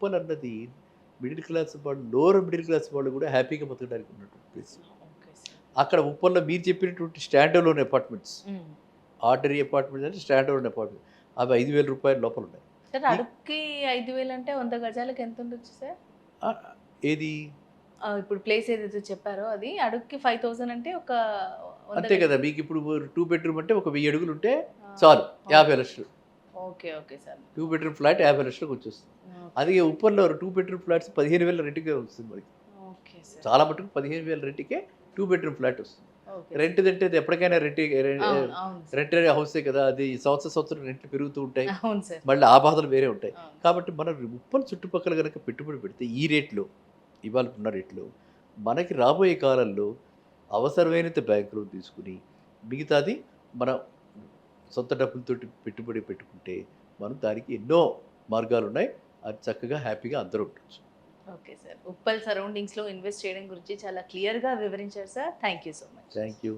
ఉప్పల్ అన్నది middle class వాళ్ళు, lower middle class వాళ్ళు కూడా హ్యాపీగా బతకడానికి ఉన్నటువంటి ప్లేస్. Okay sir. అక్కడ ఉప్పల్‌లో మీరు చెప్పినటువంటి స్టాండ్ అలోన్ అపార్ట్మెంట్స్, హ్మ్. ఆర్డినరీ అపార్ట్మెంట్స్ అంటే స్టాండ్ అలోన్ అపార్ట్మెంట్. అవి రూ. 5,000 లోపల ఉన్నాయి. సార్ ఈ అడుక్కి 5,000 అంటే 100 గజాలకి ఎంతుండొచ్చు సార్? ఏది ఇప్పుడు ప్లేస్ ఏదైతే చెప్పారో అది అడుక్కి 5,000 అంటే ఒక 100 అంతే గజ కదా! మీకిప్పుడు 2 బెడ్‌రూమ్ అంటే ఒక 1000 అడుగులుంటే ఆ! చాలు, okay. 50,00,000. Okay. Okay sir. 2 bedroom flat 50,00,000కి వచ్చేస్తుంది. ఓకే. అదే ఉప్పర్‌లో 2 బెడ్‌రూమ్ ఫ్లాట్స్ 15,000 రెంట్‌కే వస్తుంది మనకి. Okay sir. చాలా మటుకు 15,000 రెంట్‌కే 2 బెడ్‌రూమ్ ఫ్లాట్ వస్తుంది. Okay sir. రెంట్‌దంటే అది ఎప్పటికైనా అవును. అవును సార్. రెంటెడ్ హౌసే కదా! అది సంవత్సరం రెంట్లు పెరుగుతూ ఉంటాయి. అవును సార్. మళ్ళీ ఆ బాధలు వేరే ఉంటాయి. అవును. కాబట్టి మనం ఉప్పల్ చుట్టుపక్కల గనక పెట్టుబడి పెడితే ఈ రేట్‌లో, ఇవాళ ఉన్న రేట్‌లో మనకి రాబోయే కాలంలో అవసరమైనంత బ్యాంక్ లోన్ తీసుకొని, మిగతాది మన సొంత డబ్బులతోటి పెట్టుబడి పెట్టుకుంటే, మనం దానికి ఎన్నో మార్గాలున్నాయి. అది చక్కగా హ్యాపీగా అందరూ ఉండొచ్చు. Okay sir. ఉప్పల్ సరౌండింగ్స్‌లో ఇన్వెస్ట్ చేయడం గురించి చాలా క్లియర్‌గా వివరించారు sir. Thank you so much. Thank you.